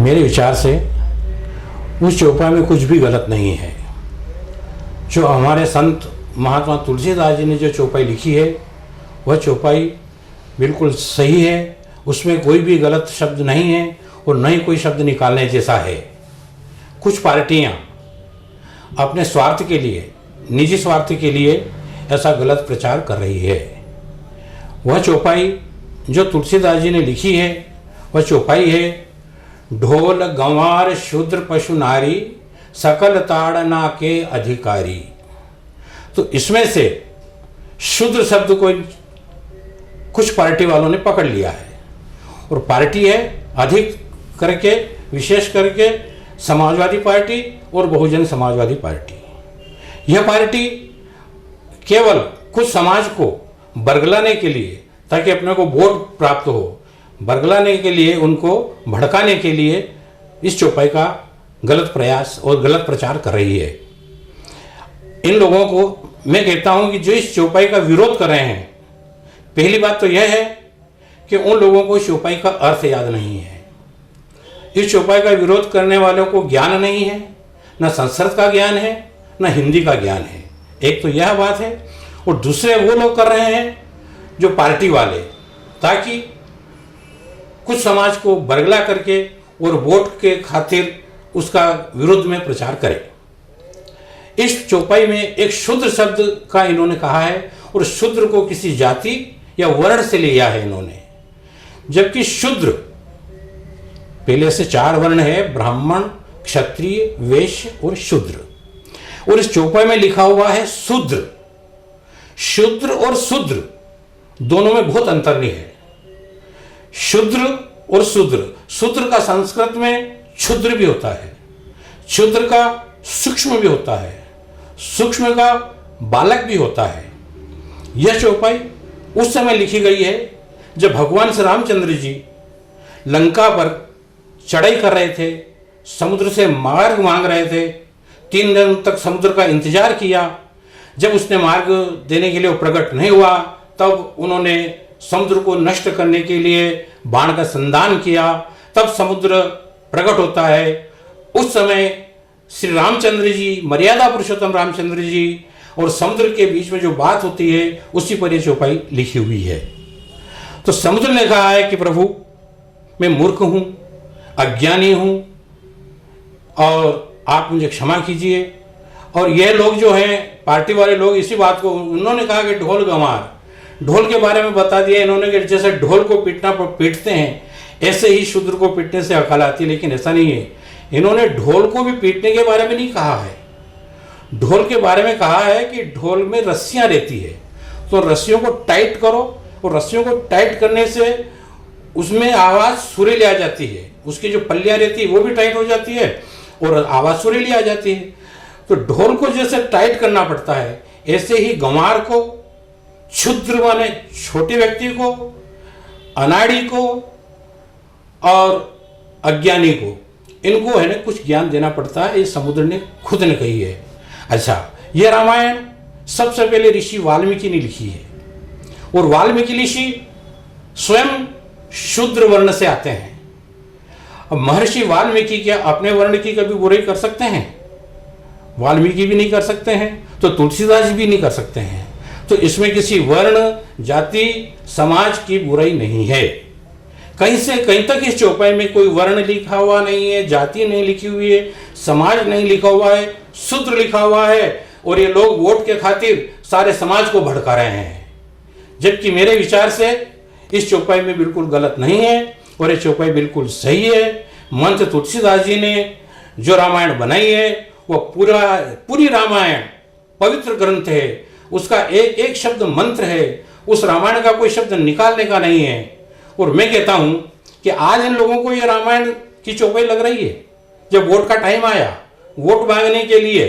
मेरे विचार से उस चौपाई में कुछ भी गलत नहीं है। जो हमारे संत महात्मा तुलसीदास जी ने जो चौपाई लिखी है वह चौपाई बिल्कुल सही है, उसमें कोई भी गलत शब्द नहीं है और न ही कोई शब्द निकालने जैसा है। कुछ पार्टियां अपने स्वार्थ के लिए, निजी स्वार्थ के लिए ऐसा गलत प्रचार कर रही है। वह चौपाई जो तुलसीदास जी ने लिखी है वह चौपाई है, ढोल गंवार शूद्र पशु नारी सकल ताड़ना के अधिकारी। तो इसमें से शूद्र शब्द को कुछ पार्टी वालों ने पकड़ लिया है और पार्टी है अधिक करके, विशेष करके समाजवादी पार्टी और बहुजन समाजवादी पार्टी। यह पार्टी केवल कुछ समाज को बरगलाने के लिए, ताकि अपने को वोट प्राप्त हो, बरगलाने के लिए, उनको भड़काने के लिए इस चौपाई का गलत प्रयास और गलत प्रचार कर रही है। इन लोगों को मैं कहता हूं कि जो इस चौपाई का विरोध कर रहे हैं, पहली बात तो यह है कि उन लोगों को इस चौपाई का अर्थ याद नहीं है। इस चौपाई का विरोध करने वालों को ज्ञान नहीं है, न संस्कृत का ज्ञान है, न हिंदी का ज्ञान है। एक तो यह बात है। और दूसरे वो लोग कर रहे हैं जो पार्टी वाले, ताकि कुछ समाज को बरगला करके और वोट के खातिर उसका विरोध में प्रचार करें। इस चौपाई में एक शूद्र शब्द का इन्होंने कहा है और शूद्र को किसी जाति या वर्ण से लिया है इन्होंने, जबकि शूद्र पहले से 4 वर्ण है, ब्राह्मण, क्षत्रिय, वैश्य और शूद्र। और इस चौपाई में लिखा हुआ है शूद्र। शूद्र और शूद्र दोनों में बहुत अंतर नहीं है। शूद्र और शूद्र, शूद्र का संस्कृत में क्षुद्र भी होता है, क्षुद्र का सूक्ष्म भी होता है, सूक्ष्म का बालक भी होता है। यह चौपाई उस समय लिखी गई है जब भगवान श्री रामचंद्र जी लंका पर चढ़ाई कर रहे थे, समुद्र से मार्ग मांग रहे थे, 3 दिन तक समुद्र का इंतजार किया। जब उसने मार्ग देने के लिए वो प्रकट नहीं हुआ, तब उन्होंने समुद्र को नष्ट करने के लिए बाण का संधान किया, तब समुद्र प्रकट होता है। उस समय श्री रामचंद्र जी, मर्यादा पुरुषोत्तम रामचंद्र जी और समुद्र के बीच में जो बात होती है, उसी पर यह चौपाई लिखी हुई है। तो समुद्र ने कहा है कि प्रभु मैं मूर्ख हूं, अज्ञानी हूं और आप मुझे क्षमा कीजिए। और यह लोग जो हैं, पार्टी वाले लोग, इसी बात को उन्होंने कहा कि ढोल गंवार, ढोल के बारे में बता दिया इन्होंने कि जैसे ढोल को पीटते हैं ऐसे ही शूद्र को पीटने से अकल आती है, लेकिन ऐसा नहीं है। इन्होंने ढोल को भी पीटने के बारे में नहीं कहा है। ढोल के बारे में कहा है कि ढोल में रस्सियां रहती है, तो रस्सियों को टाइट करो और रस्सियों को टाइट करने से उसमें आवाज़ सुरीली आ जाती है, उसकी जो पल्लियाँ रहती है वो भी टाइट हो जाती है और आवाज़ सुरीली आ जाती है। तो ढोल को जैसे टाइट करना पड़ता है, ऐसे ही गंवार को, क्षुद्र माने छोटे व्यक्ति को, अनाड़ी को और अज्ञानी को, इनको है ना कुछ ज्ञान देना पड़ता है। ये समुद्र ने खुद ने कही है। अच्छा, यह रामायण सबसे पहले ऋषि वाल्मीकि ने लिखी है और वाल्मीकि ऋषि स्वयं शूद्र वर्ण से आते हैं। अब महर्षि वाल्मीकि क्या अपने वर्ण की कभी बुराई कर सकते हैं? वाल्मीकि भी नहीं कर सकते हैं, तो तुलसीदास भी नहीं कर सकते हैं। तो इसमें किसी वर्ण, जाति, समाज की बुराई नहीं है। कहीं से कहीं तक इस चौपाई में कोई वर्ण लिखा हुआ नहीं है, जाति नहीं लिखी हुई है, समाज नहीं लिखा हुआ है, शूद्र लिखा हुआ है। और ये लोग वोट के खातिर सारे समाज को भड़का रहे हैं, जबकि मेरे विचार से इस चौपाई में बिल्कुल गलत नहीं है और ये चौपाई बिल्कुल सही है। मंत्र तुलसीदास जी ने जो रामायण बनाई है वह पूरी रामायण पवित्र ग्रंथ है, उसका एक एक शब्द मंत्र है, उस रामायण का कोई शब्द निकालने का नहीं है। और मैं कहता हूं कि आज इन लोगों को ये रामायण की चौपाई लग रही है। जब वोट का टाइम आया, वोट मांगने के लिए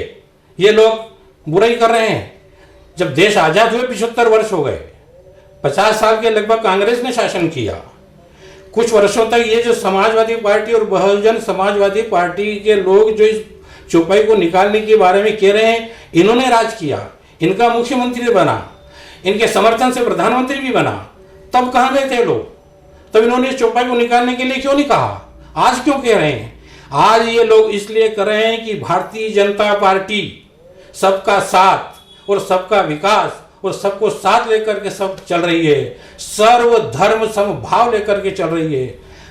ये लोग बुराई कर रहे हैं। जब देश आजाद हुए 75 वर्ष हो गए, 50 साल के लगभग कांग्रेस ने शासन किया। कुछ वर्षों तक ये जो समाजवादी पार्टी और बहुजन समाजवादी पार्टी के लोग जो इस चौपाई को निकालने के बारे में कह रहे हैं, इन्होंने राज किया, इनका मुख्यमंत्री बना, इनके समर्थन से प्रधानमंत्री भी बना। तब कहाँ गए थे लोग? तब इन्होंने इस चौपाई को निकालने के लिए क्यों नहीं कहा? आज क्यों कह रहे हैं? आज ये लोग इसलिए कर रहे हैं कि भारतीय जनता पार्टी सबका साथ और सबका विकास और सबको साथ लेकर के सब चल रही है, सर्व धर्म समभाव लेकर के चल रही है।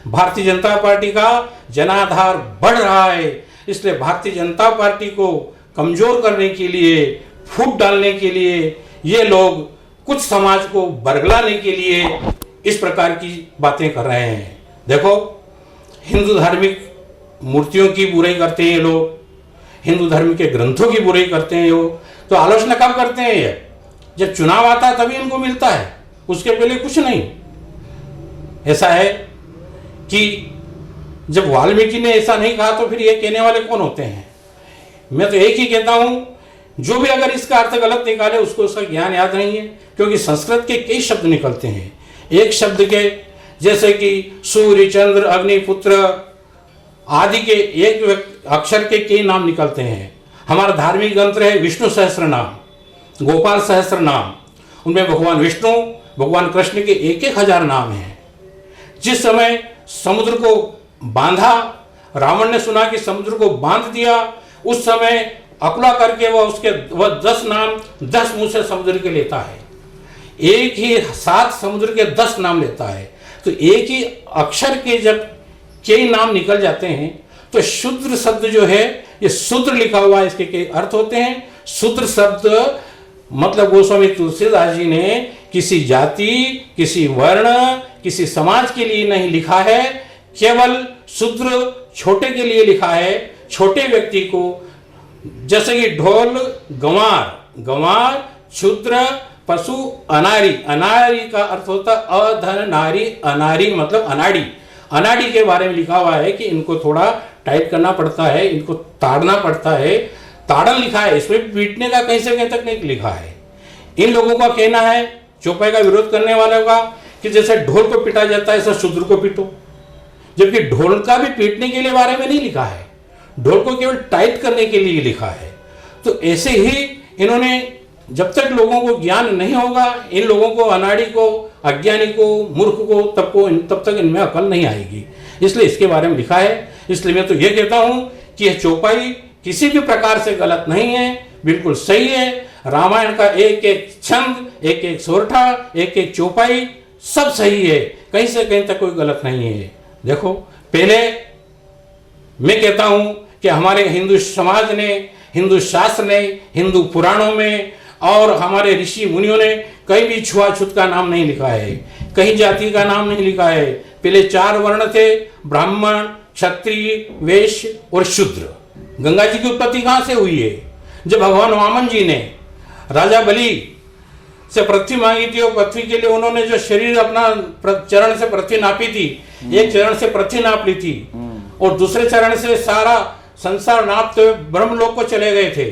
भारतीय जनता पार्टी का जनाधार बढ़ रहा है, इसलिए भारतीय जनता पार्टी को कमजोर करने के लिए, फूट डालने के लिए ये लोग कुछ समाज को बरगलाने के लिए इस प्रकार की बातें कर रहे हैं। देखो, हिंदू धार्मिक मूर्तियों की बुराई करते हैं ये लोग, हिंदू धर्म के ग्रंथों की बुराई करते हैं वो, तो आलोचना कब करते हैं? ये जब चुनाव आता है तभी इनको मिलता है, उसके पहले कुछ नहीं। ऐसा है कि जब वाल्मीकि ने ऐसा नहीं कहा तो फिर ये कहने वाले कौन होते हैं? मैं तो एक ही कहता हूं, जो भी अगर इसका अर्थ गलत निकाले उसको उसका ज्ञान याद नहीं है, क्योंकि संस्कृत के कई शब्द निकलते हैं। एक शब्द के जैसे कि सूर्य, चंद्र, अग्नि, पुत्र आदि के एक अक्षर के कई नाम निकलते हैं। हमारा धार्मिक ग्रंथ है विष्णु सहस्त्र नाम, गोपाल सहस्त्र नाम, उनमें भगवान विष्णु, भगवान कृष्ण के 1,000 नाम हैं। जिस समय समुद्र को बांधा, रावण ने सुना कि समुद्र को बांध दिया, उस समय अकुला करके वह 10 नाम 10 मुंह से समुद्र के लेता है। एक ही साथ समुद्र के 10 नाम लेता है। तो एक ही अक्षर के जब कई नाम निकल जाते हैं तो शूद्र शब्द जो है, ये शूद्र लिखा हुआ है, इसके कई अर्थ होते हैं। शूद्र शब्द मतलब गोस्वामी तुलसीदास जी ने किसी जाति, किसी वर्ण, किसी समाज के लिए नहीं लिखा है, केवल शूद्र छोटे के लिए लिखा है। छोटे व्यक्ति को, जैसे कि ढोल गंवार, गंवार शूद्र, पशु अनारी, अनारी का अर्थ होता अधन नारी, अनारी मतलब अनाड़ी, अनाड़ी के बारे में लिखा हुआ है कि इनको थोड़ा टाइट करना पड़ता है, इनको ताड़ना पड़ता है। ताड़न लिखा है, इसमें पीटने का कहीं से कहीं तक नहीं लिखा है। इन लोगों का कहना है, चौपाई का विरोध करने वालों का, कि जैसे ढोल को पीटा जाता है ऐसा शूद्र को पीटो, जबकि ढोल का भी पीटने के लिए बारे में नहीं लिखा है, ढोल को केवल टाइट करने के लिए लिखा है। तो ऐसे ही इन्होंने, जब तक लोगों को ज्ञान नहीं होगा, इन लोगों को, अनाड़ी को, अज्ञानी को, मूर्ख को, तब तक इनमें अकल नहीं आएगी। इसलिए इसके बारे में लिखा है। इसलिए मैं तो ये कहता हूं कि यह चौपाई किसी भी प्रकार से गलत नहीं है, बिल्कुल सही है। रामायण का एक एक छंद, एक एक सोरठा, एक एक चौपाई सब सही है, कहीं से कहीं तक कोई गलत नहीं है। देखो, पहले मैं कहता हूं कि हमारे हिंदू समाज ने, हिंदू शास्त्र ने, हिंदू पुराणों में और हमारे ऋषि मुनियों ने कहीं भी छुआछूत का नाम नहीं लिखा है, कहीं जाति का नाम नहीं लिखा है। पहले 4 वर्ण थे, ब्राह्मण, क्षत्रिय, वैश्य और शूद्र। गंगा जी की उत्पत्ति कहाँ से हुई है? जब भगवान वामन जी ने राजा बलि से पृथ्वी मांगी थी, और पृथ्वी के लिए उन्होंने जो शरीर अपना चरण से पृथ्वी नापी थी, एक चरण से पृथ्वी नाप ली थी और दूसरे चरण से सारा संसार नापते हुए ब्रह्मलोक को चले गए थे।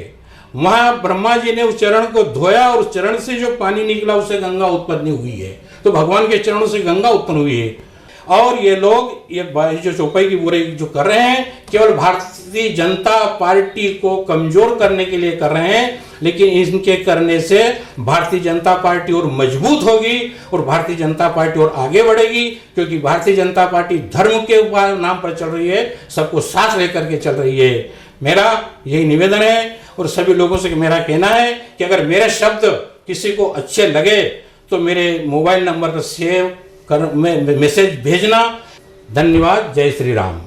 वहां ब्रह्मा जी ने उस चरण को धोया और उस चरण से जो पानी निकला उससे गंगा उत्पन्न हुई है। तो भगवान के चरणों से गंगा उत्पन्न हुई है। और ये लोग ये जो चौपाई की बुराई जो कर रहे हैं, केवल भारतीय जनता पार्टी को कमजोर करने के लिए कर रहे हैं, लेकिन इनके करने से भारतीय जनता पार्टी और मजबूत होगी और भारतीय जनता पार्टी और आगे बढ़ेगी, क्योंकि भारतीय जनता पार्टी धर्म के नाम पर चल रही है, सबको साथ लेकर के चल रही है। मेरा यही निवेदन है और सभी लोगों से मेरा कहना है कि अगर मेरे शब्द किसी को अच्छे लगे तो मेरे मोबाइल नंबर पर सेव कर मैसेज भेजना। धन्यवाद। जय श्री राम।